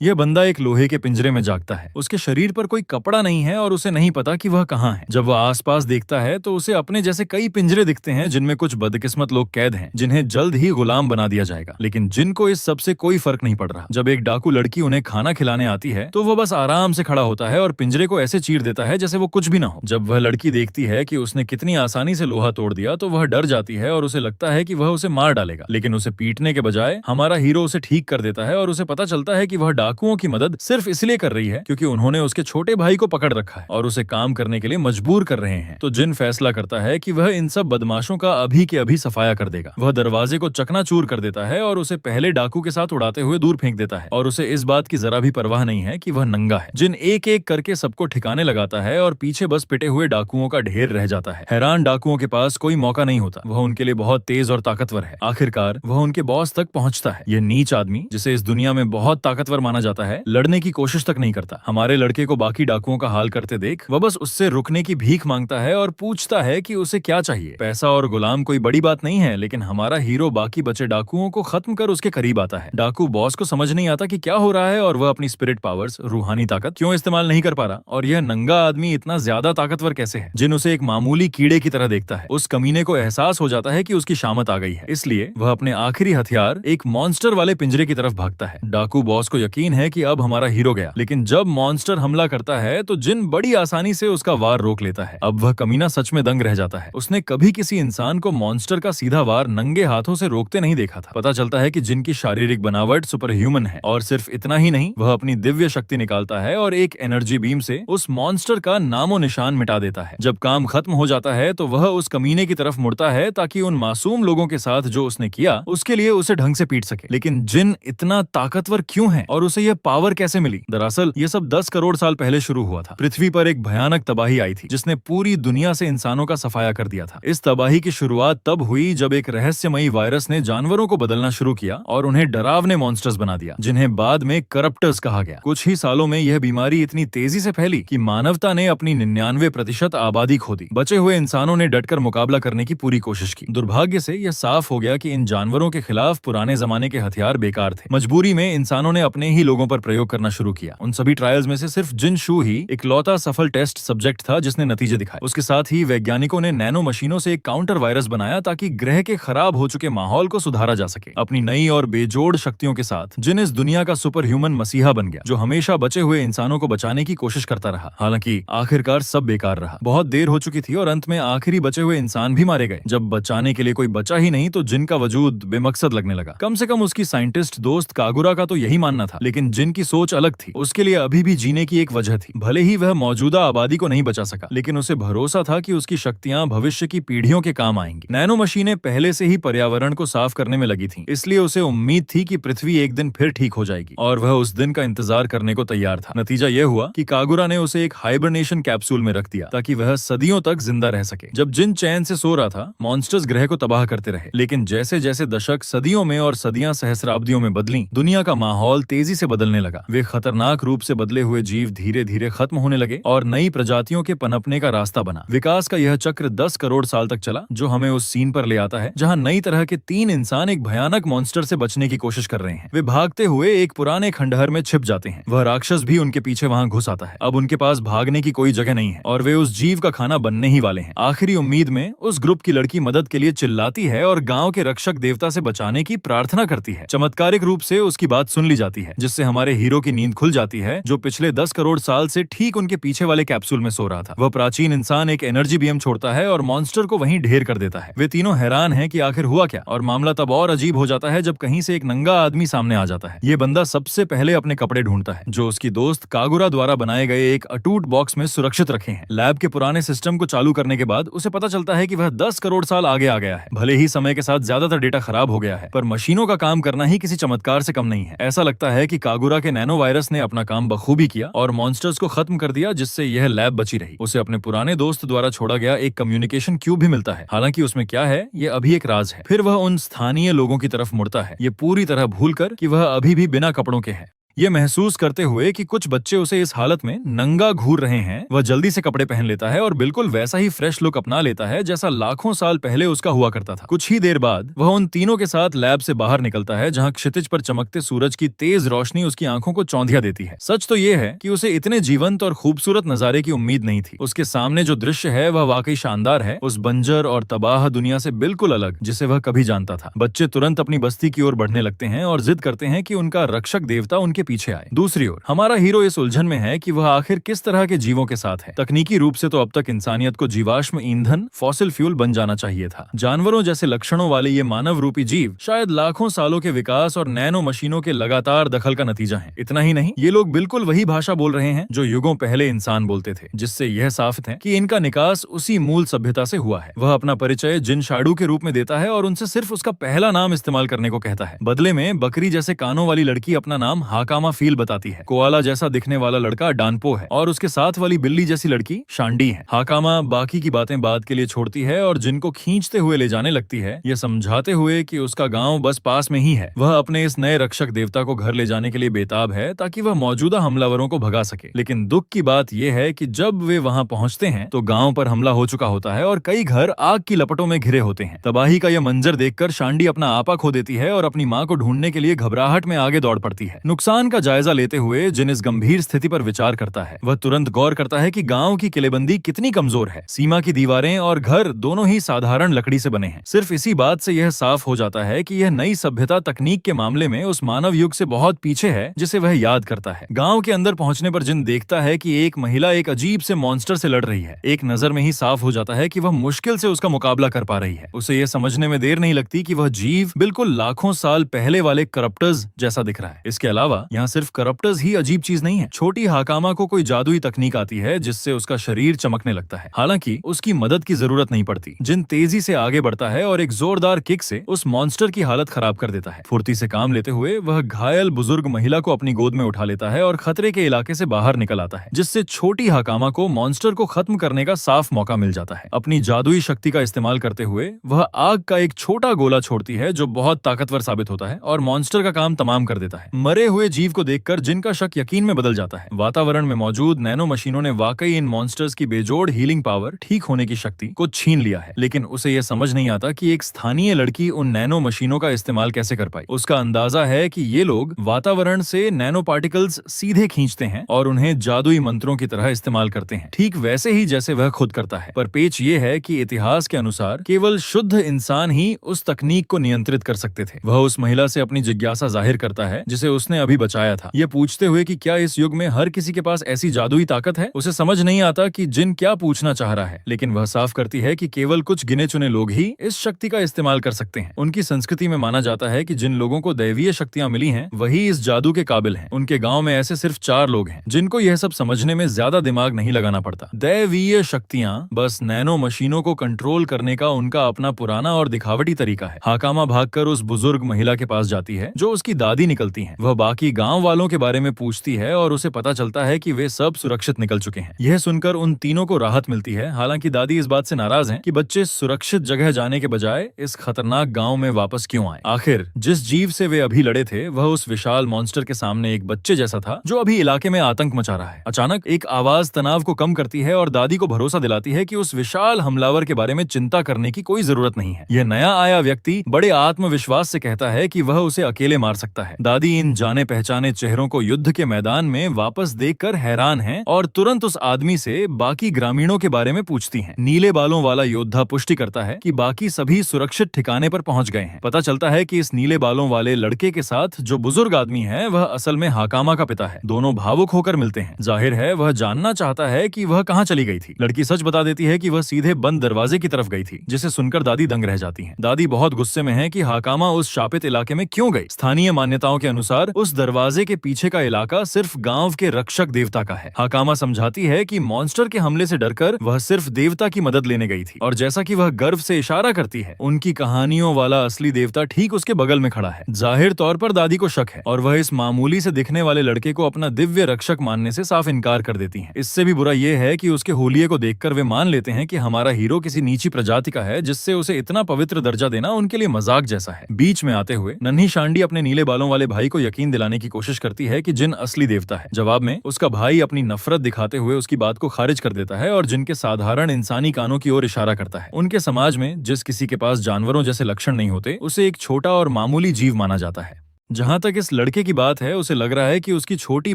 यह बंदा एक लोहे के पिंजरे में जागता है। उसके शरीर पर कोई कपड़ा नहीं है और उसे नहीं पता कि वह कहाँ है। जब वह आसपास देखता है तो उसे अपने जैसे कई पिंजरे दिखते हैं जिनमें कुछ बदकिस्मत लोग कैद हैं, जिन्हें जल्द ही गुलाम बना दिया जाएगा, लेकिन जिनको इस सब से कोई फर्क नहीं पड़ रहा। जब एक डाकू लड़की उन्हें खाना खिलाने आती है तो वह बस आराम से खड़ा होता है और पिंजरे को ऐसे चीर देता है जैसे वो कुछ भी ना हो। जब वह लड़की देखती है कि उसने कितनी आसानी से लोहा तोड़ दिया तो वह डर जाती है और उसे लगता है कि वह उसे मार डालेगा, लेकिन उसे पीटने के बजाय हमारा हीरो उसे ठीक कर देता है और उसे पता चलता है कि वह डाकुओं की मदद सिर्फ इसलिए कर रही है क्योंकि उन्होंने उसके छोटे भाई को पकड़ रखा है और उसे काम करने के लिए मजबूर कर रहे हैं। तो जिन फैसला करता है कि वह इन सब बदमाशों का अभी के अभी सफाया कर देगा। वह दरवाजे को चकनाचूर कर देता है और उसे पहले डाकू के साथ उड़ाते हुए दूर फेंक देता है और उसे इस बात की जरा भी परवाह नहीं है कि वह नंगा है। जिन एक एक करके सबको ठिकाने लगाता है और पीछे बस पिटे हुए डाकुओं का ढेर रह जाता है। हैरान डाकुओं के पास कोई मौका नहीं होता। वह उनके लिए बहुत तेज और ताकतवर है। आखिरकार वह उनके बॉस तक पहुंचता है। यह नीच आदमी, जिसे इस दुनिया में बहुत ताकतवर माना जाता है, लड़ने की कोशिश तक नहीं करता। हमारे लड़के को बाकी डाकुओं का हाल करते देख वह बस उससे रुकने की भीख मांगता है और पूछता है कि उसे क्या चाहिए। पैसा और गुलाम कोई बड़ी बात नहीं है, लेकिन हमारा हीरो बाकी बचे डाकुओं को खत्म कर उसके करीब आता है। डाकू बॉस को समझ नहीं आता कि क्या हो रहा है और वह अपनी स्पिरिट पावर्स, रूहानी ताकत क्यों इस्तेमाल नहीं कर पा रहा, और यह नंगा आदमी इतना ज्यादा ताकतवर कैसे है। जिन उसे एक मामूली कीड़े की तरह देखता है। उस कमीने को एहसास हो जाता है कि उसकी शामत आ गई है, इसलिए वह अपने आखिरी हथियार एक मॉन्स्टर वाले पिंजरे की तरफ भागता है। डाकू बॉस को यकीन है कि अब हमारा हीरो गया, लेकिन जब मॉन्स्टर हमला करता है तो जिन बड़ी आसानी से उसका वार रोक लेता है। अब वह कमीना सच में दंग रह जाता है। उसने कभी किसी इंसान को मॉन्स्टर का सीधा वार नंगे हाथों से रोकते नहीं देखा था। पता चलता है कि जिनकी शारीरिक बनावट सुपर ह्यूमन है, और सिर्फ इतना ही नहीं, वह अपनी दिव्य शक्ति निकालता है और एक एनर्जी बीम से उस मॉन्स्टर का नामो निशान मिटा देता है। जब काम खत्म हो जाता है तो वह उस कमीने की तरफ मुड़ता है ताकि उन मासूम लोगों के साथ जो उसने किया उसके लिए उसे ढंग से पीट सके। लेकिन जिन इतना ताकतवर क्यों है और उसे यह पावर कैसे मिली? दरअसल ये सब 10 करोड़ साल पहले शुरू हुआ था। पृथ्वी पर एक भयानक तबाही आई थी जिसने पूरी दुनिया से इंसानों का सफाया कर दिया था। इस तबाही की शुरुआत तब हुई जब एक रहस्यमयी वायरस ने जानवरों को बदलना शुरू किया और उन्हें डरावने मॉन्स्टर्स बना दिया, जिन्हें बाद में करप्टर्स कहा गया। कुछ ही सालों में यह बीमारी इतनी तेजी से फैली कि मानवता ने अपनी 99% आबादी खो दी। बचे हुए इंसानों ने डटकर मुकाबला करने की पूरी कोशिश की। दुर्भाग्य से यह साफ हो गया कि इन जानवरों के खिलाफ पुराने जमाने के हथियार बेकार थे। मजबूरी में इंसानों ने अपने ही लोगों पर प्रयोग करना शुरू किया। उन सभी ट्रायल्स में से सिर्फ जिन शू ही इकलौता सफल टेस्ट सब्जेक्ट था जिसने नतीजे दिखाए। उसके साथ ही वैज्ञानिकों ने नैनो मशीनों से एक काउंटर वायरस बनाया ताकि ग्रह के खराब हो चुके माहौल को सुधारा जा सके। अपनी नई और बेजोड़ शक्तियों के साथ जिन इस दुनिया का सुपर ह्यूमन मसीहा बन गया, जो हमेशा बचे हुए इंसानों को बचाने की कोशिश करता रहा। हालांकि आखिरकार सब बेकार रहा। बहुत देर हो चुकी थी और अंत में आखिरी बचे हुए इंसान भी मारे गए। जब बचाने के लिए कोई बचा ही नहीं तो जिन का वजूद बेमकसद लगने लगा। कम से कम उसकी साइंटिस्ट दोस्त कागुरा का तो यही मानना था, लेकिन जिन की सोच अलग थी। उसके लिए अभी भी जीने की एक वजह थी। भले ही वह मौजूदा आबादी को नहीं बचा सका, लेकिन उसे भरोसा था कि उसकी शक्तियां भविष्य की पीढ़ियों के काम आएंगी। नैनो मशीनें पहले से ही पर्यावरण को साफ करने में लगी थीं, इसलिए उसे उम्मीद थी कि पृथ्वी एक दिन फिर ठीक हो जाएगी और वह उस दिन का इंतजार करने को तैयार था। नतीजा यह हुआ कि कागुरा ने उसे एक हाइबरनेशन कैप्सूल में रख दिया ताकि वह सदियों तक जिंदा रह सके। जब जिन चैन से सो रहा था, मॉन्स्टर्स ग्रह को तबाह करते रहे, लेकिन जैसे जैसे दशक सदियों में और सदियां सहस्राब्दियों में बदली, दुनिया का माहौल तेजी से बदलने लगा। वे खतरनाक रूप से बदले हुए जीव धीरे धीरे खत्म होने लगे और नई प्रजातियों के पनपने का रास्ता बना। विकास का यह चक्र 10 करोड़ साल तक चला, जो हमें उस सीन पर ले आता है जहां नई तरह के 3 इंसान एक भयानक मॉन्स्टर से बचने की कोशिश कर रहे हैं। वे भागते हुए एक पुराने खंडहर में छिप जाते हैं। वह राक्षस भी उनके पीछे वहां घुस आता है। अब उनके पास भागने की कोई जगह नहीं है और वे उस जीव का खाना बनने ही वाले हैं। आखिरी उम्मीद में उस ग्रुप की लड़की मदद के लिए चिल्लाती है और गांव के रक्षक देवता से बचाने की प्रार्थना करती है। चमत्कारिक रूप से उसकी बात सुन ली जाती है, जिससे हमारे हीरो की नींद खुल जाती है, जो पिछले 10 करोड़ साल से ठीक उनके पीछे वाले कैप्सूल में सो रहा था। वह प्राचीन इंसान एक एनर्जी बीम छोड़ता है और मॉन्स्टर को वहीं ढेर कर देता है। वे तीनों हैरान हैं कि आखिर हुआ क्या, और मामला तब और अजीब हो जाता है जब कहीं से एक नंगा आदमी सामने आ जाता है। ये बंदा सबसे पहले अपने कपड़े ढूंढता है, जो उसकी दोस्त कागुरा द्वारा बनाए गए एक अटूट बॉक्स में सुरक्षित रखे हैं। लैब के पुराने सिस्टम को चालू करने के बाद उसे पता चलता है कि वह 10 करोड़ साल आगे आ गया है। भले ही समय के साथ ज्यादातर डेटा खराब हो गया है, पर मशीनों का काम करना ही किसी चमत्कार से कम नहीं है। ऐसा लगता है कि कागुरा के नैनो वायरस ने अपना काम बखूबी किया और मॉन्स्टर्स को खत्म कर दिया, जिससे यह लैब बची रही। उसे अपने पुराने दोस्त द्वारा छोड़ा गया एक कम्युनिकेशन क्यूब भी मिलता है। हालांकि उसमें क्या है ये अभी एक राज है। फिर वह उन स्थानीय लोगों की तरफ मुड़ता है, ये पूरी तरह भूलकर कि वह अभी भी बिना कपड़ों के है। ये महसूस करते हुए कि कुछ बच्चे उसे इस हालत में नंगा घूर रहे हैं, वह जल्दी से कपड़े पहन लेता है और बिल्कुल वैसा ही फ्रेश लुक अपना लेता है जैसा लाखों साल पहले उसका हुआ करता था। कुछ ही देर बाद वह उन तीनों के साथ लैब से बाहर निकलता है, जहां क्षितिज पर चमकते सूरज की तेज रोशनी उसकी आंखों को चौंधिया देती है। सच तो ये है कि उसे इतने जीवंत और खूबसूरत नजारे की उम्मीद नहीं थी। उसके सामने जो दृश्य है वह वाकई शानदार है, उस बंजर और तबाह दुनिया से बिल्कुल अलग जिसे वह कभी जानता था। बच्चे तुरंत अपनी बस्ती की ओर बढ़ने लगते हैं और जिद करते हैं कि उनका रक्षक देवता उनके पीछे आए। दूसरी ओर हमारा हीरो इस उलझन में है कि वह आखिर किस तरह के जीवों के साथ है। तकनीकी रूप से तो अब तक इंसानियत को जीवाश्म ईंधन फॉसिल फ्यूल बन जाना चाहिए था। जानवरों जैसे लक्षणों वाले ये मानव रूपी जीव शायद लाखों सालों के विकास और नैनो मशीनों के लगातार दखल का नतीजा है। इतना ही नहीं, ये लोग बिल्कुल वही भाषा बोल रहे हैं जो युगों पहले इंसान बोलते थे, जिससे यह साफ है कि इनका निकास उसी मूल सभ्यता से हुआ है। वह अपना परिचय जिन शाडू के रूप में देता है और उनसे सिर्फ उसका पहला नाम इस्तेमाल करने को कहता है। बदले में बकरी जैसे कानों वाली लड़की अपना नाम हाकामा फील बताती है। कोआला जैसा दिखने वाला लड़का डानपो है और उसके साथ वाली बिल्ली जैसी लड़की शांडी है। हाकामा बाकी की बातें बाद के लिए छोड़ती है और जिनको खींचते हुए ले जाने लगती है, यह समझाते हुए कि उसका गांव बस पास में ही है। वह अपने इस नए रक्षक देवता को घर ले जाने के लिए बेताब है ताकि वह मौजूदा हमलावरों को भगा सके। लेकिन दुख की बात यह है कि जब वे वहां पहुंचते हैं तो गांव पर हमला हो चुका होता है और कई घर आग की लपटों में घिरे होते हैं। तबाही का यह मंजर देखकर शांडी अपना आपा खो देती है और अपनी मां को ढूंढने के लिए घबराहट में आगे दौड़ पड़ती है। नुकसान का जायजा लेते हुए जिन इस गंभीर स्थिति पर विचार करता है, वह तुरंत गौर करता है कि गांव की किलेबंदी कितनी कमजोर है। सीमा की दीवारें और घर दोनों ही साधारण लकड़ी से बने हैं। सिर्फ इसी बात से यह साफ हो जाता है कि यह नई सभ्यता तकनीक के मामले में उस मानव युग से बहुत पीछे है जिसे वह याद करता है। गांव के अंदर पहुंचने पर जिन देखता है कि एक महिला एक अजीब से मॉन्स्टर से लड़ रही है, एक नजर में ही साफ हो जाता है कि वह मुश्किल से उसका मुकाबला कर पा रही है। उसे यह समझने में देर नहीं लगती कि वह जीव बिल्कुल लाखों साल पहले वाले करप्टर्स जैसा दिख रहा है। इसके अलावा यहाँ सिर्फ करप्टर्स ही अजीब चीज नहीं है। छोटी हाकामा को कोई जादुई तकनीक आती है जिससे उसका शरीर चमकने लगता है। हालांकि उसकी मदद की जरूरत नहीं पड़ती। जिन तेजी से आगे बढ़ता है और एक जोरदार किक से उस मॉन्स्टर की हालत खराब कर देता है। फुर्ती से काम लेते हुए वह घायल बुजुर्ग महिला को अपनी गोद में उठा लेता है और खतरे के इलाके से बाहर निकल आता है, जिससे छोटी हाकामा को मॉन्स्टर को खत्म करने का साफ मौका मिल जाता है। अपनी जादुई शक्ति का इस्तेमाल करते हुए वह आग का एक छोटा गोला छोड़ती है जो बहुत ताकतवर साबित होता है और मॉन्स्टर का काम तमाम कर देता है। मरे हुए जीव को देखकर जिनका शक यकीन में बदल जाता है। वातावरण में मौजूद नैनो मशीनों ने वाकई इन मॉन्स्टर्स की बेजोड़ हीलिंग पावर, ठीक होने की शक्ति को छीन लिया है। लेकिन उसे यह समझ नहीं आता कि एक स्थानीय लड़की उन नैनो मशीनों का इस्तेमाल कैसे कर पाई। उसका अंदाजा है कि ये लोग वातावरण से नैनो पार्टिकल्स सीधे खींचते हैं और उन्हें जादुई मंत्रों की तरह इस्तेमाल करते हैं, ठीक वैसे ही जैसे वह खुद करता है। पर पेच ये है कि इतिहास के अनुसार केवल शुद्ध इंसान ही उस तकनीक को नियंत्रित कर सकते थे। वह उस महिला से अपनी जिज्ञासा जाहिर करता है जिसे उसने अभी बचाया था, ये पूछते हुए कि क्या इस युग में हर किसी के पास ऐसी जादुई ताकत है। उसे समझ नहीं आता कि जिन क्या पूछना चाह रहा है, लेकिन वह साफ करती है कि केवल कुछ गिने चुने लोग ही इस शक्ति का इस्तेमाल कर सकते हैं। उनकी संस्कृति में माना जाता है कि जिन लोगों को दैवीय शक्तियां मिली हैं वही इस जादू के काबिल हैं। उनके गांव में ऐसे सिर्फ 4 लोग हैं जिनको यह सब समझने में ज्यादा दिमाग नहीं लगाना पड़ता। दैवीय शक्तियां बस नैनो मशीनों को कंट्रोल करने का उनका अपना पुराना और दिखावटी तरीका है। हाकामा भागकर उस बुजुर्ग महिला के पास जाती है जो उसकी दादी निकलती हैं। वह बाकी गांव वालों के बारे में पूछती है और उसे पता चलता है कि वे सब सुरक्षित निकल चुके हैं। यह सुनकर उन तीनों को राहत मिलती है। हालांकि दादी इस बात से नाराज हैं कि बच्चे सुरक्षित जगह जाने के बजाय इस खतरनाक गांव में वापस क्यों आए। आखिर जिस जीव से वे अभी लड़े थे वह उस विशाल मॉन्स्टर के सामने एक बच्चे जैसा था जो अभी इलाके में आतंक मचा रहा है। अचानक एक आवाज तनाव को कम करती है और दादी को भरोसा दिलाती है कि उस विशाल हमलावर के बारे में चिंता करने की कोई जरूरत नहीं है। यह नया आया व्यक्ति बड़े आत्मविश्वास से कहता है कि वह उसे अकेले मार सकता है। दादी इन जाने पहचाने चेहरों को युद्ध के मैदान में वापस देखकर हैरान है और तुरंत उस आदमी से बाकी ग्रामीणों के बारे में पूछती हैं। नीले बालों वाला योद्धा पुष्टि करता है कि बाकी सभी सुरक्षित ठिकाने पर पहुंच गए हैं। पता चलता है कि इस नीले बालों वाले लड़के के साथ जो बुजुर्ग आदमी है वह असल में हाकामा का पिता है। दोनों भावुक होकर मिलते हैं। जाहिर है वह जानना चाहता है कि वह कहां चली गई थी। लड़की सच बता देती है कि वह सीधे बंद दरवाजे की तरफ गई थी, जिसे सुनकर दादी दंग रह जाती हैं। दादी बहुत गुस्से में है कि हाकामा उस शापित इलाके में क्यों गई। स्थानीय मान्यताओं के अनुसार उस दरवाजे के पीछे का इलाका सिर्फ गांव के रक्षक देवता का है। हाकामा समझाती है कि मॉन्स्टर के हमले से डरकर वह सिर्फ देवता की मदद लेने गई थी और जैसा कि वह गर्व से इशारा करती है, उनकी कहानियों वाला असली देवता ठीक उसके बगल में खड़ा है। जाहिर तौर पर दादी को शक है और वह इस मामूली से दिखने वाले लड़के को अपना दिव्य रक्षक मानने से साफ इनकार कर देती है। इससे भी बुरा यह है कि उसके होलिये को देखकर वे मान लेते हैं कि हमारा हीरो किसी नीची प्रजाति का है, जिससे उसे इतना पवित्र दर्जा देना उनके लिए मजाक जैसा है। बीच में आते हुए नन्ही शांडी अपने नीले बालों वाले भाई को यकीन दिलाने की की कोशिश करती है कि जिन असली देवता है। जवाब में उसका भाई अपनी नफरत दिखाते हुए उसकी बात को खारिज कर देता है और जिनके साधारण इंसानी कानों की ओर इशारा करता है। उनके समाज में जिस किसी के पास जानवरों जैसे लक्षण नहीं होते उसे एक छोटा और मामूली जीव माना जाता है। जहां तक इस लड़के की बात है, उसे लग रहा है कि उसकी छोटी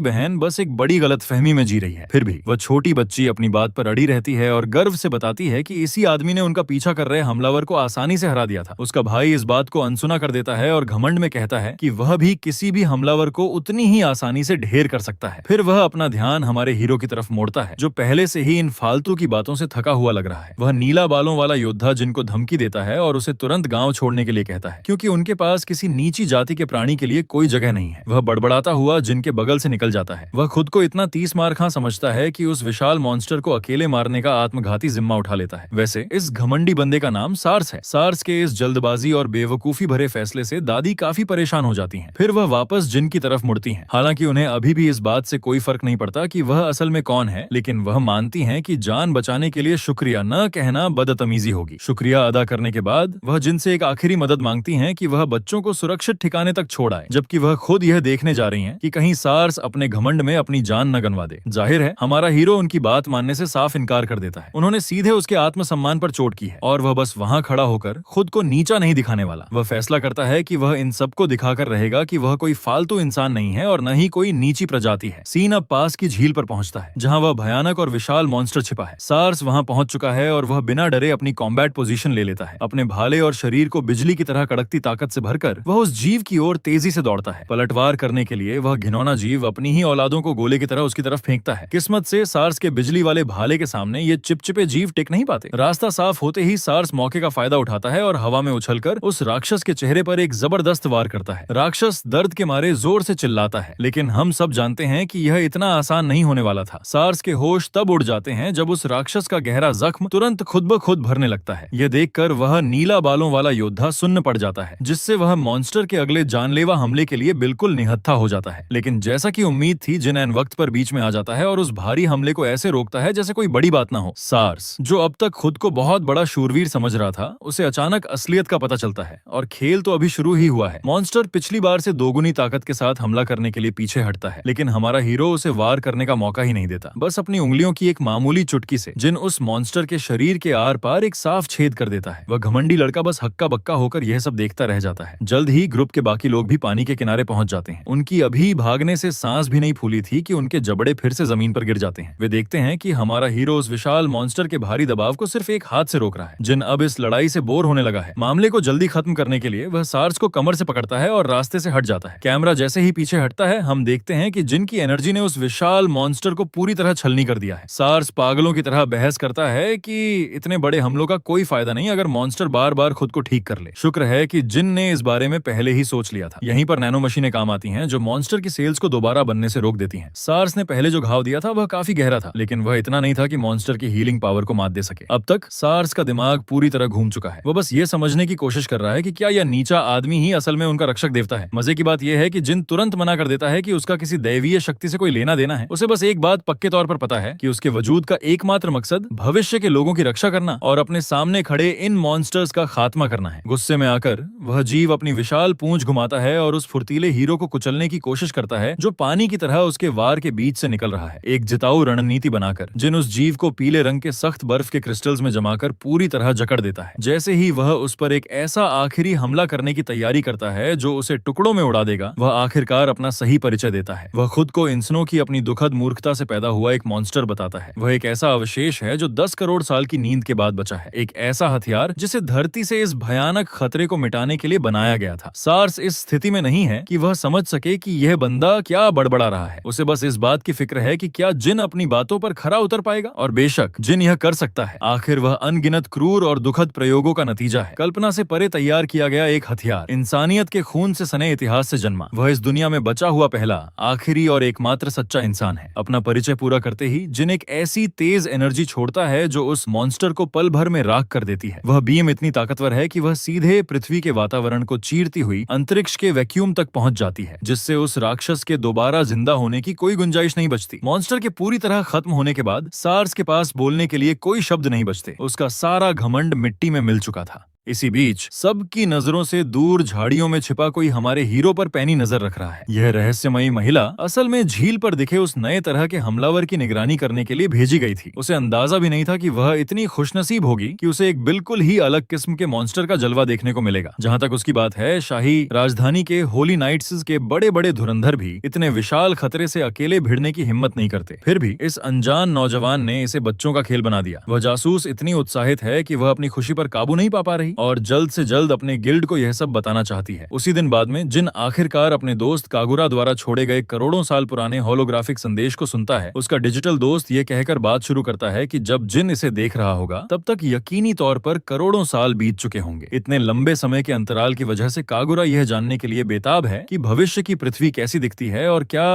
बहन बस एक बड़ी गलतफहमी में जी रही है। फिर भी वह छोटी बच्ची अपनी बात पर अड़ी रहती है और गर्व से बताती है कि इसी आदमी ने उनका पीछा कर रहे हमलावर को आसानी से हरा दिया था। उसका भाई इस बात को अनसुना कर देता है और घमंड में कहता है कि वह भी किसी भी हमलावर को उतनी ही आसानी से ढेर कर सकता है। फिर वह अपना ध्यान हमारे हीरो की तरफ मोड़ता है, जो पहले से ही इन फालतू की बातों से थका हुआ लग रहा है। वह नीला बालों वाला योद्धा जिनको धमकी देता है और उसे तुरंत गाँव छोड़ने के लिए कहता है, क्योंकि उनके पास किसी नीची जाति के प्राणी के लिए कोई जगह नहीं है। वह बड़बड़ाता हुआ जिनके बगल से निकल जाता है। वह खुद को इतना 30 मार खा समझता है कि उस विशाल मॉन्स्टर को अकेले मारने का आत्मघाती जिम्मा उठा लेता है। वैसे इस घमंडी बंदे का नाम सार्स है। सार्स के इस जल्दबाजी और बेवकूफी भरे फैसले से दादी काफी परेशान हो जाती हैं। फिर वह वापस जिन की तरफ मुड़ती हैं। हालांकि उन्हें अभी भी इस बात से कोई फर्क नहीं पड़ता कि वह असल में कौन है, लेकिन वह मानती हैं कि जान बचाने के लिए शुक्रिया न कहना बदतमीजी होगी। शुक्रिया अदा करने के बाद वह जिन से एक आखिरी मदद मांगती हैं कि वह बच्चों को सुरक्षित ठिकाने तक छोड़ आए, जबकि वह खुद यह देखने जा रही हैं कि कहीं सार्स अपने घमंड में अपनी जान न गंवा दे। जाहिर है हमारा हीरो उनकी बात मानने से साफ इनकार कर देता है। उन्होंने सीधे उसके आत्मसम्मान पर चोट की है और वह बस वहां खड़ा होकर खुद को नीचा नहीं दिखाने वाला। वह फैसला करता है कि वह इन सबको दिखाकर रहेगा कि वह कोई फालतू इंसान नहीं है और न ही कोई नीची प्रजाति है। सीन अब पास की झील पर पहुंचता है, जहां वह भयानक और विशाल मॉन्स्टर छिपा है। सार्स वहां पहुंच चुका है और वह बिना डरे अपनी कॉम्बैट पोजीशन ले लेता है। अपने भाले और शरीर को बिजली की तरह कड़कती ताकत से भरकर वह उस जीव की ओर तेजी से दौड़ता है। पलटवार करने के लिए वह घिनौना जीव अपनी ही औलादों को गोले की तरह उसकी तरफ फेंकता है। किस्मत से सार्स के बिजली वाले भाले के सामने ये चिपचिपे जीव टिक नहीं पाते। रास्ता साफ होते ही सार्स मौके का फायदा उठाता है और हवा में उछलकर उस राक्षस के चेहरे पर एक जबरदस्त वार करता है। राक्षस दर्द के मारे जोर से चिल्लाता है, लेकिन हम सब जानते हैं कि यह इतना आसान नहीं होने वाला था। सार्स के होश तब उड़ जाते हैं जब उस राक्षस का गहरा जख्म तुरंत खुद ब खुद भरने लगता है। यह देखकर वह नीला बालों वाला योद्धा सुन्न पड़ जाता है, जिससे वह मॉन्स्टर के अगले जानलेवा हमले के लिए बिल्कुल निहत्था हो जाता है। लेकिन जैसा कि उम्मीद थी, जिन ऐन वक्त पर बीच में आ जाता है और उस भारी हमले को ऐसे रोकता है जैसे कोई बड़ी बात ना हो। सार्स, जो अब तक खुद को बहुत बड़ा शूरवीर समझ रहा था, उसे अचानक असलियत का पता चलता है और खेल तो अभी शुरू ही हुआ है। मॉन्स्टर पिछली बार से दोगुनी ताकत के साथ हमला करने के लिए पीछे हटता है, लेकिन हमारा हीरो उसे वार करने का मौका ही नहीं देता। बस अपनी उंगलियों की एक मामूली चुटकी से जिन उस मॉन्स्टर के शरीर के आर पार एक साफ छेद कर देता है। वह घमंडी लड़का बस हक्का बक्का होकर यह सब देखता रह जाता है। जल्द ही ग्रुप के बाकी लोग भी पानी के किनारे पहुंच जाते हैं। उनकी अभी भागने से सांस भी नहीं फूली थी कि उनके जबड़े फिर से जमीन पर गिर जाते हैं। वे देखते हैं कि हमारा हीरो उस विशाल मॉन्स्टर के भारी दबाव को सिर्फ एक हाथ से रोक रहा है। जिन अब इस लड़ाई से बोर होने लगा है। मामले को जल्दी खत्म करने के लिए वह सार्स को कमर से पकड़ता है और रास्ते से हट जाता है। कैमरा जैसे ही पीछे हटता है, हम देखते हैं कि जिन की एनर्जी ने उस विशाल मॉन्स्टर को पूरी तरह छलनी कर दिया है। सार्स पागलों की तरह बहस करता है कि इतने बड़े हमलों का कोई फायदा नहीं अगर मॉन्स्टर बार बार खुद को ठीक कर ले। शुक्र है कि जिन ने इस बारे में पहले ही सोच लिया था। यहीं पर नैनो मशीनें काम आती हैं, जो मॉन्स्टर की सेल्स को दोबारा बनने से रोक देती हैं। सार्स ने पहले जो घाव दिया था वह काफी गहरा था, लेकिन वह इतना नहीं था कि मॉन्स्टर की हीलिंग पावर को मात दे सके। अब तक सार्स का दिमाग पूरी तरह घूम चुका है। वह बस ये समझने की कोशिश कर रहा है कि क्या यह नीचा आदमी ही असल में उनका रक्षक देवता है। मजे की बात यह है कि जिन तुरंत मना कर देता है कि उसका किसी दैवीय शक्ति से कोई लेना देना है। उसे बस एक बात पक्के तौर पर पता है कि उसके वजूद का एकमात्र मकसद भविष्य के लोगों की रक्षा करना और अपने सामने खड़े इन मॉन्स्टर्स का खात्मा करना है। गुस्से में आकर वह जीव अपनी विशाल पूंछ घुमाता है और उस फुर्तीले हीरो को कुचलने की कोशिश करता है, जो पानी की तरह उसके वार के बीच से निकल रहा है। एक जिताऊ रणनीति बनाकर जिन उस जीव को पीले रंग के सख्त बर्फ के क्रिस्टल्स में जमाकर पूरी तरह जकड़ देता है। जैसे ही वह उस पर एक ऐसा आखिरी हमला करने की तैयारी करता है जो उसे टुकड़ों में उड़ा देगा, वह आखिरकार अपना सही परिचय देता है। वह खुद को इंसानों की अपनी दुखद मूर्खता से पैदा हुआ एक मॉन्स्टर बताता है। वह एक ऐसा अवशेष है जो 10 करोड़ साल की नींद के बाद बचा है। एक ऐसा हथियार जिसे धरती से इस भयानक खतरे को मिटाने के लिए बनाया गया था। सार्स इस स्थिति में नहीं है कि वह समझ सके कि यह बंदा क्या बड़बड़ा रहा है। उसे बस इस बात की फिक्र है कि क्या जिन अपनी बातों पर खरा उतर पाएगा, और बेशक जिन यह कर सकता है। आखिर वह अनगिनत क्रूर और दुखद प्रयोगों का नतीजा है। कल्पना से परे तैयार किया गया एक हथियार इंसानियत के खून से सने इतिहास से जन्मा। वह इस दुनिया में बचा हुआ पहला, आखिरी और एकमात्र सच्चा इंसान है। अपना परिचय पूरा करते ही जिन एक ऐसी तेज एनर्जी छोड़ता है जो उस मॉन्स्टर को पल भर में राख कर देती है। वह बीम इतनी ताकतवर है कि वह सीधे पृथ्वी के वातावरण को चीरती हुई अंतरिक्ष के वैक्यूम तक पहुंच जाती है, जिससे उस राक्षस के दोबारा जिंदा होने की कोई गुंजाइश नहीं बचती। मॉन्स्टर के पूरी तरह खत्म होने के बाद सार्स के पास बोलने के लिए कोई शब्द नहीं बचते। उसका सारा घमंड मिट्टी में मिल चुका था। इसी बीच सबकी नजरों से दूर झाड़ियों में छिपा कोई हमारे हीरो पर पैनी नजर रख रहा है। यह रहस्यमयी महिला असल में झील पर दिखे उस नए तरह के हमलावर की निगरानी करने के लिए भेजी गई थी। उसे अंदाजा भी नहीं था कि वह इतनी खुशनसीब होगी कि उसे एक बिल्कुल ही अलग किस्म के मॉन्स्टर का जलवा देखने को मिलेगा। जहां तक उसकी बात है, शाही राजधानी के होली नाइट्स के बड़े बड़े धुरंधर भी इतने विशाल खतरे से अकेले भिड़ने की हिम्मत नहीं करते। फिर भी इस अनजान नौजवान ने इसे बच्चों का खेल बना दिया। वह जासूस इतनी उत्साहित है कि वह अपनी खुशी पर काबू नहीं पा रही और जल्द से जल्द अपने गिल्ड को यह सब बताना चाहती है। उसी दिन बाद में जिन आखिरकार अपने दोस्त कागुरा द्वारा छोड़े गए करोड़ों साल पुराने होलोग्राफिक संदेश को सुनता है, उसका डिजिटल दोस्त ये कहकर बात शुरू करता है कि जब जिन इसे देख रहा होगा तब तक यकीनी तौर पर करोड़ों साल बीत चुके होंगे। इतने लंबे समय के अंतराल की वजह से कागुरा यह जानने के लिए बेताब है कि भविष्य की पृथ्वी कैसी दिखती है और क्या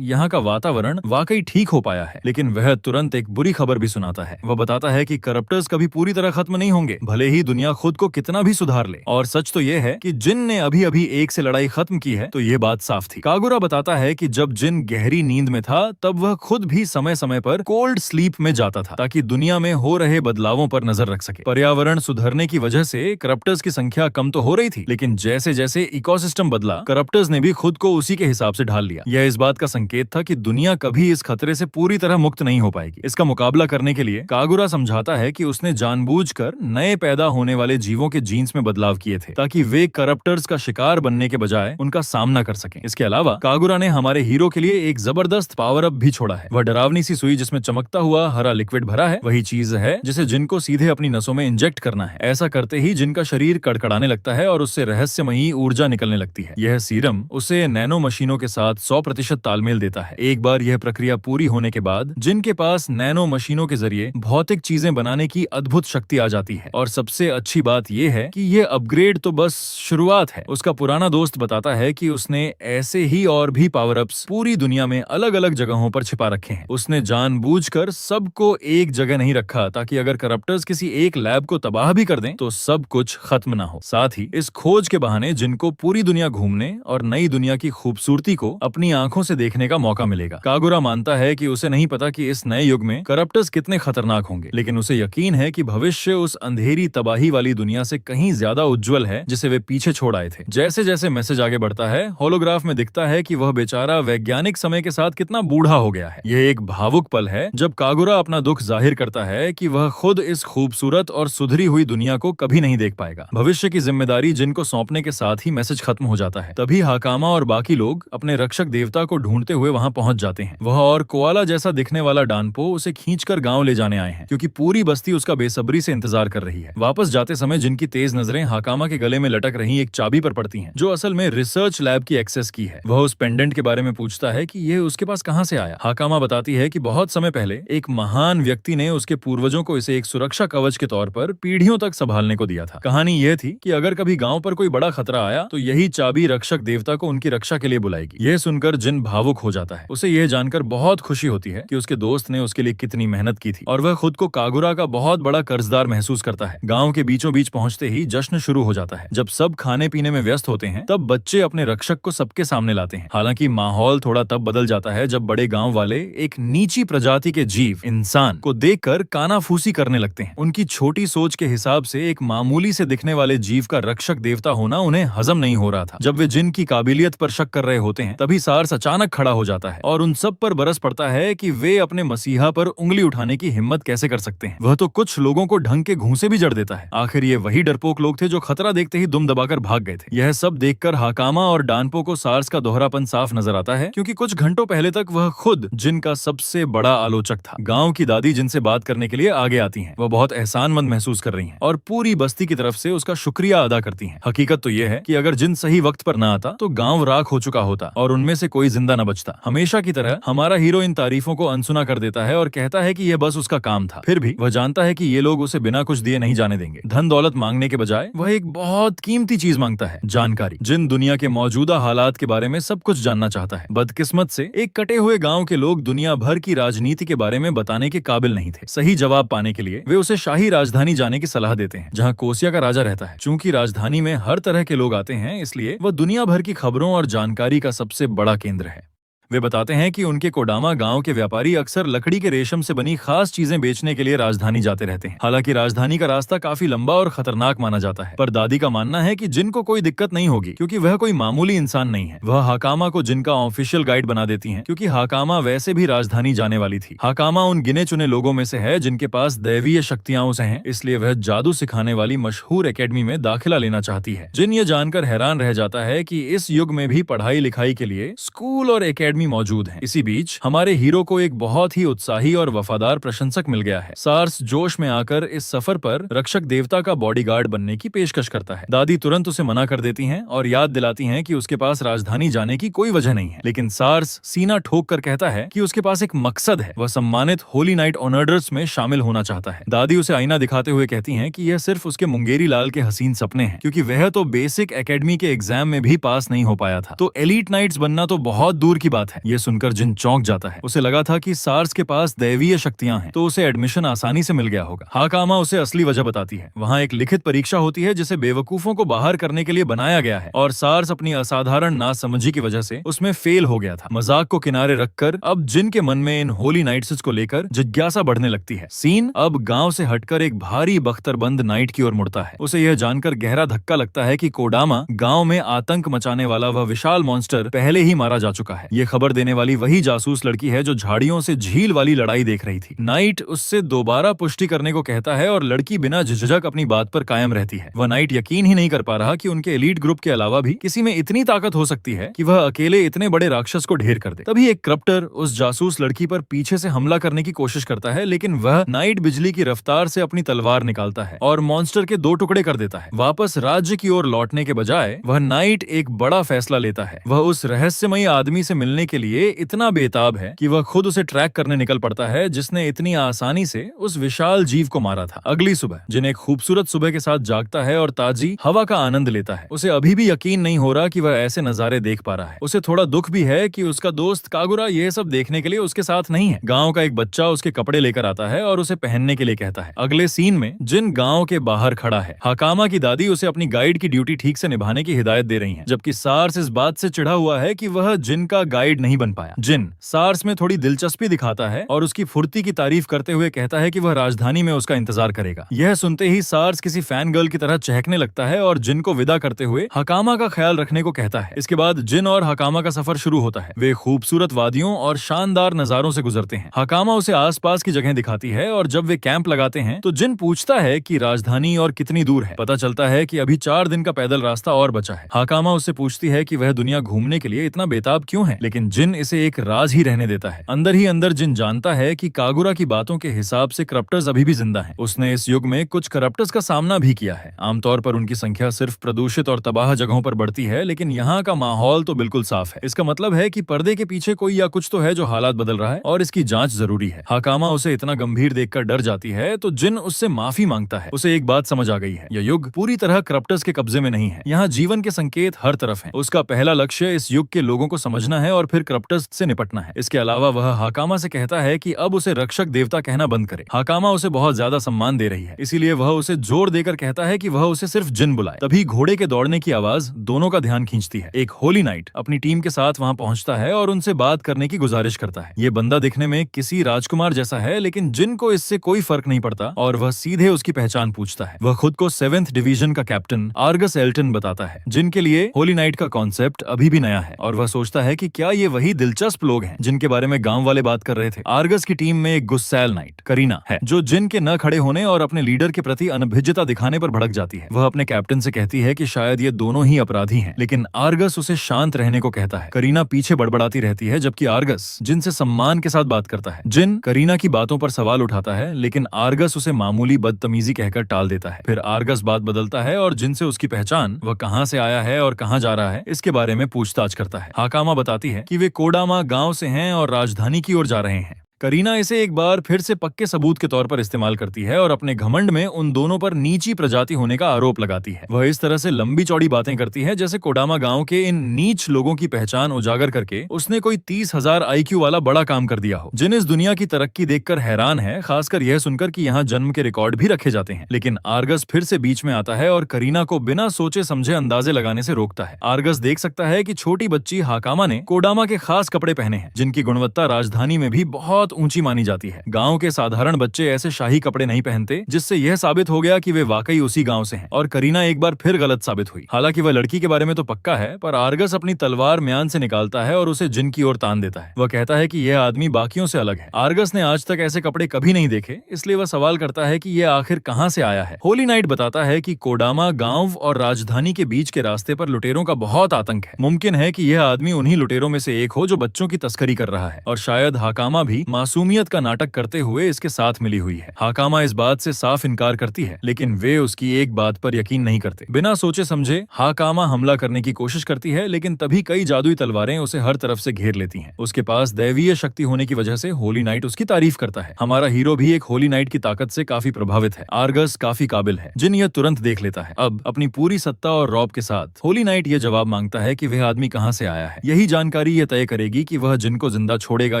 यहाँ का वातावरण वाकई ठीक हो पाया है। लेकिन वह तुरंत एक बुरी खबर भी सुनाता है। वह बताता है कि करप्टर्स कभी पूरी तरह खत्म नहीं होंगे, भले ही दुनिया खुद को कितना भी सुधार ले। और सच तो यह है कि जिन ने अभी अभी एक से लड़ाई खत्म की है, तो ये बात साफ थी। कागुरा बताता है कि जब जिन गहरी नींद में था तब वह खुद भी समय समय पर कोल्ड स्लीप में जाता था ताकि दुनिया में हो रहे बदलावों पर नजर रख सके। पर्यावरण सुधरने की वजह से करप्टर्स की संख्या कम तो हो रही थी, लेकिन जैसे जैसे इकोसिस्टम बदला, करप्टर्स ने भी खुद को उसी के हिसाब से ढाल लिया। यह इस बात का संकेत था कि दुनिया कभी इस खतरे से पूरी तरह मुक्त नहीं हो पाएगी। इसका मुकाबला करने के लिए कागुरा समझाता है कि उसने जानबूझकर नए पैदा होने वाले जीवों के जीन्स में बदलाव किए थे ताकि वे करप्टर्स का शिकार बनने के बजाय उनका सामना कर सकें। इसके अलावा कागुरा ने हमारे हीरो के लिए एक जबरदस्त पावर अप भी छोड़ा है। वह डरावनी सी सुई जिसमें चमकता हुआ हरा लिक्विड भरा है, वही चीज है जिसे जिन को सीधे अपनी नसों में इंजेक्ट करना है। ऐसा करते ही जिन का शरीर कड़कड़ाने लगता है और उससे रहस्यमयी ऊर्जा निकलने लगती है। यह सीरम उसे नैनो मशीनों के साथ 100% तालमेल देता है। एक बार यह प्रक्रिया पूरी होने के बाद जिनके पास नैनो मशीनों के जरिए भौतिक चीजें बनाने की अद्भुत शक्ति आ जाती है। और सबसे अच्छी बात यह है कि यह अपग्रेड तो बस शुरुआत है। उसका पुराना दोस्त बताता है कि उसने ऐसे ही और भी पावर अप्स पूरी दुनिया में अलग अलग जगहों पर छिपा रखे हैं। उसने जानबूझकर सबको एक जगह नहीं रखा ताकि अगर करप्टर्स किसी एक लैब को तबाह भी कर दें तो सब कुछ खत्म ना हो। साथ ही इस खोज के बहाने जिनको पूरी दुनिया घूमने और नई दुनिया की खूबसूरती को अपनी आंखों से देखने का मौका मिलेगा। कागुरा मानता है कि उसे नहीं पता कि इस नए युग में करप्टर्स कितने खतरनाक होंगे, लेकिन उसे यकीन है कि भविष्य उस अंधेरी तबाही वाली दुनिया से कहीं ज्यादा उज्जवल है जिसे वे पीछे छोड़ आए थे। जैसे जैसे मैसेज आगे बढ़ता है, होलोग्राफ में दिखता है कि वह बेचारा वैज्ञानिक समय के साथ कितना बूढ़ा हो गया है। यह एक भावुक पल है जब कागुरा अपना दुख जाहिर करता है कि वह खुद इस खूबसूरत और सुधरी हुई दुनिया को कभी नहीं देख पाएगा। भविष्य की जिम्मेदारी जिनको सौंपने के साथ ही मैसेज खत्म हो जाता है। तभी हाकामा और बाकी लोग अपने रक्षक देवता को ढूंढते हुए वहां पहुंच जाते हैं। वह और कोआला जैसा दिखने वाला डानपो उसे खींचकर गांव ले जाने आए हैं क्योंकि पूरी बस्ती उसका बेसब्री से इंतजार कर रही है। वापस जाते समय जिनकी तेज नजरें हाकामा के गले में लटक रही एक चाबी पर पड़ती हैं, जो असल में रिसर्च लैब की एक्सेस की है। वह उस पेंडेंट के बारे में पूछता है कि यह उसके पास कहां से आया। हाकामा बताती है कि बहुत समय पहले एक महान व्यक्ति ने उसके पूर्वजों को इसे एक सुरक्षा कवच के तौर पर पीढ़ियों तक संभालने को दिया था। कहानी यह थी कि अगर कभी गांव पर कोई बड़ा खतरा आया तो यही चाबी रक्षक देवता को उनकी रक्षा के लिए बुलाएगी। यह सुनकर जिन भावुक हो जाता है। उसे यह जानकर बहुत खुशी होती है कि उसके दोस्त ने उसके लिए कितनी मेहनत की थी और वह खुद को कागुरा का बहुत बड़ा कर्जदार महसूस करता है। गांव के बीचों बीच पहुंचते ही जश्न शुरू हो जाता है। जब सब खाने पीने में व्यस्त होते हैं तब बच्चे अपने रक्षक को सबके सामने लाते हैं। हालांकि माहौल थोड़ा तब बदल जाता है जब बड़े गांव वाले एक नीची प्रजाति के जीव इंसान को देखकर कानाफूसी करने लगते हैं। उनकी छोटी सोच के हिसाब से एक मामूली से दिखने वाले जीव का रक्षक देवता होना उन्हें हजम नहीं हो रहा था। जब वे जिन की काबिलियत पर शक कर रहे होते हैं तभी सार्स अचानक खड़ा हो जाता है और उन सब पर बरस पड़ता है कि वे अपने मसीहा पर उंगली उठाने की हिम्मत कैसे कर सकते हैं। वह तो कुछ लोगों को ढंग के घूंसे भी जड़ देता है। आखिर ये वही डरपोक लोग थे जो खतरा देखते ही दुम दबाकर भाग गए थे। यह सब देखकर हाकामा और डानपो को सार्स का दोहरापन साफ नजर आता है क्योंकि कुछ घंटों पहले तक वह खुद जिन का सबसे बड़ा आलोचक था। गांव की दादी जिनसे बात करने के लिए आगे आती हैं। वह बहुत एहसानमंद महसूस कर रही हैं और पूरी बस्ती की तरफ से उसका शुक्रिया अदा करती हैं। हकीकत तो यह है कि अगर जिन सही वक्त पर ना आता तो गांव राख हो चुका होता और उनमें से कोई जिंदा न बचता। हमेशा की तरह हमारा हीरो इन तारीफों को अनसुना कर देता है और कहता है कि यह बस उसका काम था। फिर भी वह जानता है कि ये लोग उसे बिना कुछ दिए नहीं जाने देंगे। धन दौलत मांगने के बजाय वह एक बहुत कीमती चीज मांगता है, जानकारी। जिन दुनिया के मौजूदा हालात के बारे में सब कुछ जानना चाहता है। बदकिस्मत से एक कटे हुए गांव के लोग दुनिया भर की राजनीति के बारे में बताने के काबिल नहीं थे। सही जवाब पाने के लिए वे उसे शाही राजधानी जाने की सलाह देते हैं जहां कोसिया का राजा रहता है। चूंकि राजधानी में हर तरह के लोग आते हैं, इसलिए वह दुनिया भर की खबरों और जानकारी का सबसे बड़ा केंद्र है। वे बताते हैं कि उनके कोडामा गांव के व्यापारी अक्सर लकड़ी के रेशम से बनी खास चीजें बेचने के लिए राजधानी जाते रहते हैं। हालांकि राजधानी का रास्ता काफी लंबा और खतरनाक माना जाता है, पर दादी का मानना है कि जिन को कोई दिक्कत नहीं होगी क्योंकि वह कोई मामूली इंसान नहीं है। वह हाकामा को जिन का ऑफिशियल गाइड बना देती हैं क्योंकि हाकामा वैसे भी राजधानी जाने वाली थी। हाकामा उन गिने चुने लोगों में से है जिनके पास दैवीय शक्तियां उसे हैं, इसलिए वह जादू सिखाने वाली मशहूर एकेडमी में दाखिला लेना चाहती है। जिन ये जानकर हैरान रह जाता है कि इस युग में भी पढ़ाई लिखाई के लिए स्कूल और एकेडमी मौजूद है। इसी बीच हमारे हीरो को एक बहुत ही उत्साही और वफादार प्रशंसक मिल गया है। सार्स जोश में आकर इस सफर पर रक्षक देवता का बॉडीगार्ड बनने की पेशकश करता है। दादी तुरंत उसे मना कर देती हैं और याद दिलाती हैं कि उसके पास राजधानी जाने की कोई वजह नहीं है, लेकिन सार्स सीना ठोक कर कहता है कि उसके पास एक मकसद है। वह सम्मानित होली नाइट ऑनर्डर्स में शामिल होना चाहता है। दादी उसे आईना दिखाते हुए कहती हैं कि यह सिर्फ उसके मुंगेरी लाल के हसीन सपने हैं, क्योंकि वह तो बेसिक एकेडमी के एग्जाम में भी पास नहीं हो पाया था, तो एलीट नाइट्स बनना तो बहुत दूर की बात है। यह सुनकर जिन चौंक जाता है। उसे लगा था कि सार्स के पास दैवीय शक्तियां हैं, तो उसे एडमिशन आसानी से मिल गया होगा। हाकामा उसे असली वजह बताती है। वहाँ एक लिखित परीक्षा होती है जिसे बेवकूफों को बाहर करने के लिए बनाया गया है, और सार्स अपनी असाधारण नासमझी की वजह से उसमें फेल हो गया था। मजाक को किनारे रखकर अब जिन के मन में इन होली नाइट्स को लेकर जिज्ञासा बढ़ने लगती है। सीन अब गांव से हटकर एक भारी बख्तरबंद नाइट की ओर मुड़ता है। उसे यह जानकर गहरा धक्का लगता है कि कोडामा गांव में आतंक मचाने वाला वह विशाल मॉन्स्टर पहले ही मारा जा चुका है। ये खबर देने वाली वही जासूस लड़की है जो झाड़ियों से झील वाली लड़ाई देख रही थी। नाइट उससे दोबारा पुष्टि करने को कहता है और लड़की बिना झिझक अपनी बात पर कायम रहती है। वह नाइट यकीन ही नहीं कर पा रहा कि उनके एलीट ग्रुप के अलावा भी किसी में इतनी ताकत हो सकती है कि वह अकेले इतने बड़े राक्षस को ढेर कर दे। तभी एक क्रप्टर उस जासूस लड़की पर पीछे से हमला करने की कोशिश करता है, लेकिन वह नाइट बिजली की रफ्तार से अपनी तलवार निकालता है और मॉन्स्टर के 2 टुकड़े कर देता है। वापस राज्य की ओर लौटने के बजाय वह नाइट एक बड़ा फैसला लेता है। वह उस रहस्यमयी आदमी से मिलने के लिए इतना बेताब है कि वह खुद उसे ट्रैक करने निकल पड़ता है जिसने इतनी आसानी से उस विशाल जीव को मारा था। अगली सुबह जिन एक खूबसूरत सुबह के साथ जागता है और ताजी हवा का आनंद लेता है। उसे अभी भी यकीन नहीं हो रहा कि वह ऐसे नजारे देख पा रहा है। उसे थोड़ा दुख भी है कि उसका दोस्त कागुरा यह सब देखने के लिए उसके साथ नहीं है। गांव का एक बच्चा उसके कपड़े लेकर आता है और उसे पहनने के लिए कहता है। अगले सीन में जिन गांव के बाहर खड़ा है। हाकामा की दादी उसे अपनी गाइड की ड्यूटी ठीक से निभाने की हिदायत दे रही है, जबकि सार्स इस बात से चिढ़ा हुआ है कि वह जिन का गाइड नहीं बन पाया। जिन सार्स में थोड़ी दिलचस्पी दिखाता है और उसकी फुर्ती की तारीफ करते हुए कहता है कि वह राजधानी में उसका इंतजार करेगा। यह सुनते ही सार्स किसी फैन गर्ल की तरह चहकने लगता है और जिन को विदा करते हुए हाकामा का ख्याल रखने को कहता है। इसके बाद जिन और हाकामा का सफर शुरू होता है। वे खूबसूरत वादियों और शानदार नजारों से गुजरते हैं। हाकामा उसे आसपास की जगह दिखाती है और जब वे कैंप लगाते हैं तो जिन पूछता है कि राजधानी और कितनी दूर है। पता चलता है कि अभी 4 दिन का पैदल रास्ता और बचा है। हाकामा उससे पूछती है कि वह दुनिया घूमने के लिए इतना बेताब क्यों है, लेकिन जिन इसे एक राज ही रहने देता है। अंदर ही अंदर जिन जानता है कि कागुरा की बातों के हिसाब से करप्टर्स अभी भी जिंदा हैं। उसने इस युग में कुछ करप्टर्स का सामना भी किया है। आमतौर पर उनकी संख्या सिर्फ प्रदूषित और तबाह जगहों पर बढ़ती है, लेकिन यहाँ का माहौल तो बिल्कुल साफ है। इसका मतलब है कि पर्दे के पीछे कोई या कुछ तो है जो हालात बदल रहा है और इसकी जांच जरूरी है। हाकामा उसे इतना गंभीर देखकर डर जाती है तो जिन उससे माफी मांगता है। उसे एक बात समझ आ गई है, यह युग पूरी तरह करप्टर्स के कब्जे में नहीं है। यहाँ जीवन के संकेत हर तरफ हैं। उसका पहला लक्ष्य इस युग के लोगों को समझना है और फिर करप्टर्स से निपटना है। इसके अलावा वह हाकामा से कहता है कि अब उसे रक्षक देवता कहना बंद करे। हाकामा उसे बहुत ज्यादा सम्मान दे रही है, इसीलिए वह उसे जोर देकर कहता है कि वह उसे सिर्फ जिन बुलाए। तभी घोड़े के दौड़ने की आवाज दोनों का ध्यान खींचती है। एक होली नाइट अपनी टीम के साथ वहां पहुंचता है और उनसे बात करने की गुजारिश करता है। ये बंदा दिखने में किसी राजकुमार जैसा है, लेकिन जिन को इससे कोई फर्क नहीं पड़ता और वह सीधे उसकी पहचान पूछता है। वह खुद को 7th डिवीजन का कैप्टन आर्गस एल्टन बताता है। जिन के लिए होली नाइट का कॉन्सेप्ट अभी भी नया है और वह सोचता है कि क्या ये वही दिलचस्प लोग हैं जिनके बारे में गांव वाले बात कर रहे थे। आर्गस की टीम में एक गुस्सैल नाइट करीना है जो जिन के न खड़े होने और अपने लीडर के प्रति अनभिज्ञता दिखाने पर भड़क जाती है। वह अपने कैप्टन से कहती है कि शायद ये दोनों ही अपराधी हैं, लेकिन आर्गस उसे शांत रहने को कहता है। करीना पीछे बड़बड़ाती रहती है जबकि आर्गस जिन से सम्मान के साथ बात करता है। जिन करीना की बातों पर सवाल उठाता है, लेकिन आर्गस उसे मामूली बदतमीजी कहकर टाल देता है। फिर आर्गस बात बदलता है और जिन से उसकी पहचान, वह कहां से आया है और कहां जा रहा है, इसके बारे में पूछताछ करता है। हाकामा बताती है कि वे कोडामा गांव से हैं और राजधानी की ओर जा रहे हैं। करीना इसे एक बार फिर से पक्के सबूत के तौर पर इस्तेमाल करती है और अपने घमंड में उन दोनों पर नीची प्रजाति होने का आरोप लगाती है। वह इस तरह से लंबी चौड़ी बातें करती है जैसे कोडामा गांव के इन नीच लोगों की पहचान उजागर करके उसने कोई 30,000 IQ वाला बड़ा काम कर दिया हो। जिन इस दुनिया की तरक्की देखकर हैरान है, खासकर यह सुनकर कि यहाँ जन्म के रिकॉर्ड भी रखे जाते हैं। लेकिन आर्गस फिर से बीच में आता है और करीना को बिना सोचे समझे अंदाजे लगाने से रोकता है। आर्गस देख सकता है कि छोटी बच्ची हाकामा ने कोडामा के खास कपड़े पहने हैं, जिनकी गुणवत्ता राजधानी में भी बहुत ऊंची मानी जाती है। गांव के साधारण बच्चे ऐसे शाही कपड़े नहीं पहनते, जिससे यह साबित हो गया कि वे वाकई उसी गांव से हैं। और करीना एक बार फिर गलत साबित हुई। हालांकि वह लड़की के बारे में तो पक्का है, पर आर्गस अपनी तलवार म्यान से निकालता है और उसे जिन की ओर तान देता है। वह कहता है कि यह आदमी बाकियों से अलग है। आर्गस ने आज तक ऐसे कपड़े कभी नहीं देखे, इसलिए वह सवाल करता है कि यह आखिर कहां से आया है। होली नाइट बताता है कि कोडामा गांव और राजधानी के बीच के रास्ते पर लुटेरों का बहुत आतंक है। मुमकिन है कि यह आदमी उन्हीं लुटेरों में से एक हो जो बच्चों की तस्करी कर रहा है, और शायद हाकामा भी मासूमियत का नाटक करते हुए इसके साथ मिली हुई है। हाकामा इस बात से साफ इनकार करती है, लेकिन वे उसकी एक बात पर यकीन नहीं करते। बिना सोचे समझे हाकामा हमला करने की कोशिश करती है, लेकिन तभी कई जादुई तलवारें उसे हर तरफ से घेर लेती हैं। उसके पास दैवीय शक्ति होने की वजह से होली नाइट उसकी तारीफ करता है। हमारा हीरो भी एक होली नाइट की ताकत से काफी प्रभावित है। आर्गस काफी काबिल है, जिन यह तुरंत देख लेता है। अब अपनी पूरी सत्ता और रौब के साथ होली नाइट यह जवाब मांगता है कि वह आदमी कहां से आया है। यही जानकारी यह तय करेगी कि वह जिन को जिंदा छोड़ेगा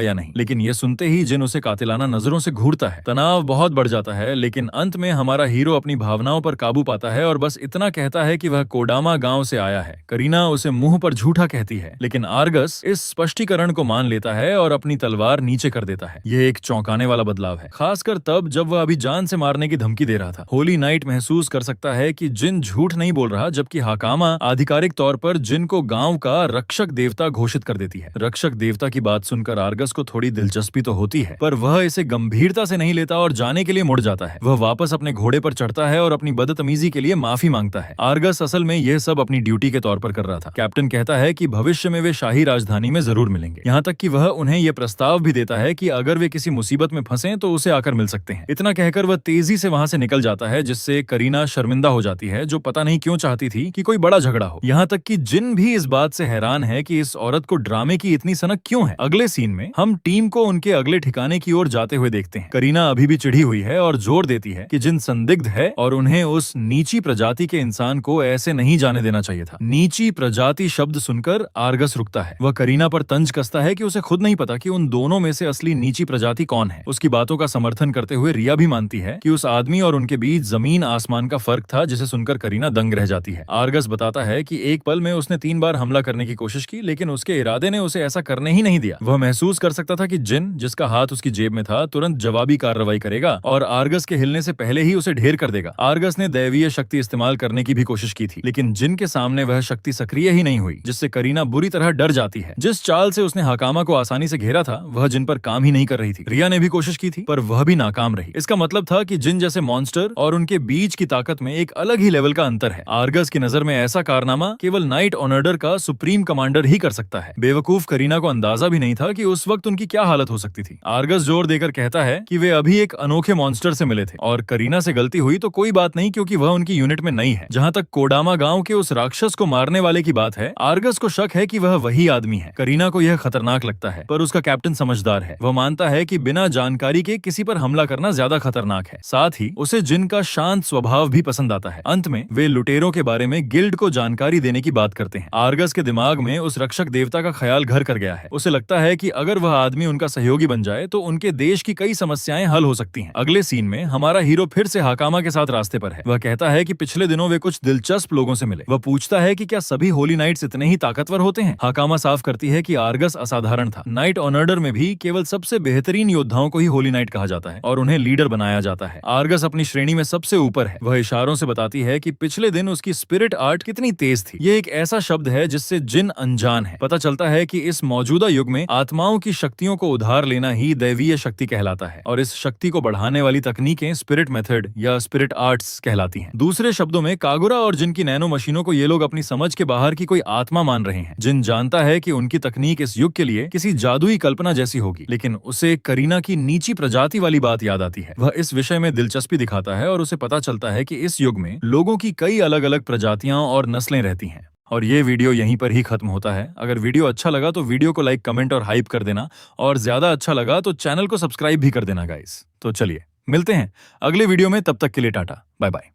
या नहीं। लेकिन यह सुनते ही जिन उसे कातिलाना नजरों से घूरता है। तनाव बहुत बढ़ जाता है, लेकिन अंत में हमारा हीरो अपनी भावनाओं पर काबू पाता है और बस इतना कहता है कि वह कोडामा गांव से आया है। करीना उसे मुंह पर झूठा कहती है, लेकिन आर्गस इस स्पष्टीकरण को मान लेता है और अपनी तलवार नीचे कर देता है। यह एक चौंकाने वाला बदलाव है, खासकर तब जब वह अभी जान से मारने की धमकी दे रहा था। होली नाइट महसूस कर सकता है कि जिन झूठ नहीं बोल रहा, जबकि हाकामा आधिकारिक तौर पर जिन को गांव का रक्षक देवता घोषित कर देती है। रक्षक देवता की बात सुनकर आर्गस को थोड़ी दिलचस्पी तो होती है, पर वह इसे गंभीरता से नहीं लेता और जाने के लिए मुड़ जाता है। वह वापस अपने घोड़े पर चढ़ता है और अपनी बदतमीजी के लिए माफी मांगता है। आर्गस असल में यह सब अपनी ड्यूटी के तौर पर कर रहा था। कैप्टन कहता है कि भविष्य में वे शाही राजधानी में जरूर मिलेंगे। यहाँ तक कि वह उन्हें यह प्रस्ताव भी देता है कि अगर वे किसी मुसीबत में फंसे तो उसे आकर मिल सकते हैं। इतना कहकर वह तेजी से वहां से निकल जाता है, जिससे करीना शर्मिंदा हो जाती है, जो पता नहीं क्यों चाहती थी कि कोई बड़ा झगड़ा हो। यहाँ तक कि जिन भी इस बात से हैरान है कि इस औरत को ड्रामे की इतनी सनक क्यों है। अगले सीन में हम टीम को उनके अगले ठिकाने की ओर जाते हुए देखते हैं। करीना अभी भी चिढ़ी हुई है और जोर देती है कि जिन संदिग्ध है और उन्हें उस नीची प्रजाति के इंसान को ऐसे नहीं जाने देना चाहिए था। नीची प्रजाति शब्द सुनकर आर्गस रुकता है। वह करीना पर तंज कसता है कि उसे खुद नहीं पता कि उन दोनों में से असली नीची प्रजाति कौन है। उसकी बातों का समर्थन करते हुए रिया भी मानती है कि उस आदमी और उनके बीच जमीन आसमान का फर्क था, जिसे सुनकर करीना दंग रह जाती है। आर्गस बताता है कि एक पल में उसने 3 बार हमला करने की कोशिश की, लेकिन उसके इरादे ने उसे ऐसा करने ही नहीं दिया। वह महसूस कर सकता था कि जिन, जिसका हाथ उसकी जेब में था, तुरंत जवाबी कार्रवाई करेगा और आर्गस के हिलने से पहले ही उसे ढेर कर देगा। आर्गस ने दैवीय शक्ति इस्तेमाल करने की भी कोशिश की थी, लेकिन जिन के सामने वह शक्ति सक्रिय ही नहीं हुई, जिससे करीना बुरी तरह डर जाती है। जिस चाल से उसने हाकामा को आसानी से घेरा था, वह जिन पर काम ही नहीं कर रही थी। रिया ने भी कोशिश की थी, पर वह भी नाकाम रही। इसका मतलब था कि जिन जैसे मॉन्स्टर और उनके बीच की ताकत में एक अलग ही लेवल का अंतर है। आर्गस की नजर में ऐसा कारनामा केवल नाइट ऑनर्डर का सुप्रीम कमांडर ही कर सकता है। बेवकूफ करीना को अंदाजा भी नहीं था कि उस वक्त उनकी क्या हालत हो सकती थी। आर्गस जोर देकर कहता है कि वे अभी एक अनोखे मॉन्स्टर से मिले थे और करीना से गलती हुई तो कोई बात नहीं, क्योंकि वह उनकी यूनिट में नहीं है। जहां तक कोडामा गांव के उस राक्षस को मारने वाले की बात है, आर्गस को शक है कि वह वही आदमी है। करीना को यह खतरनाक लगता है, पर उसका कैप्टन समझदार है। वह मानता है कि बिना जानकारी के किसी पर हमला करना ज्यादा खतरनाक है। साथ ही उसे जिन का शांत स्वभाव भी पसंद आता है। अंत में वे लुटेरों के बारे में गिल्ड को जानकारी देने की बात करते हैं। आर्गस के दिमाग में उस रक्षक देवता का ख्याल घर कर गया है। उसे लगता है कि अगर वह आदमी उनका सहयोगी बन जाए तो उनके देश की कई समस्याएं हल हो सकती हैं। अगले सीन में हमारा हीरो फिर से हाकामा के साथ रास्ते पर है। वह कहता है कि पिछले दिनों वे कुछ दिलचस्प लोगों से मिले। वह पूछता है कि क्या सभी होली नाइट्स इतने ही ताकतवर होते हैं। हाकामा साफ करती है कि आर्गस असाधारण था। नाइट ऑनर्डर में भी केवल सबसे बेहतरीन योद्धाओं को ही होली नाइट कहा जाता है और उन्हें लीडर बनाया जाता है। आर्गस अपनी श्रेणी में सबसे ऊपर है। वह इशारों से बताती है कि पिछले दिन उसकी स्पिरिट आर्ट कितनी तेज थी। यह एक ऐसा शब्द है जिससे जिन अनजान है। पता चलता है कि इस मौजूदा युग में आत्माओं की शक्तियों को उधार लेना ही दैवीय शक्ति कहलाता है और इस शक्ति को बढ़ाने वाली तकनीकें स्पिरिट मेथड या स्पिरिट आर्ट्स कहलाती हैं। दूसरे शब्दों में कागुरा और जिन की नैनो मशीनों को ये लोग अपनी समझ के बाहर की कोई आत्मा मान रहे हैं। जिन जानता है कि उनकी तकनीक इस युग के लिए किसी जादुई कल्पना जैसी होगी, लेकिन उसे करीना की नीची प्रजाति वाली बात याद आती है। वह इस विषय में दिलचस्पी दिखाता है और उसे पता चलता है कि इस युग में लोगों की कई अलग अलग प्रजातियां और नस्लें रहती हैं। और ये वीडियो यहीं पर ही खत्म होता है। अगर वीडियो अच्छा लगा तो वीडियो को लाइक, कमेंट और हाइप कर देना, और ज्यादा अच्छा लगा तो चैनल को सब्सक्राइब भी कर देना गाइस। तो चलिए मिलते हैं अगले वीडियो में, तब तक के लिए टाटा बाय बाय।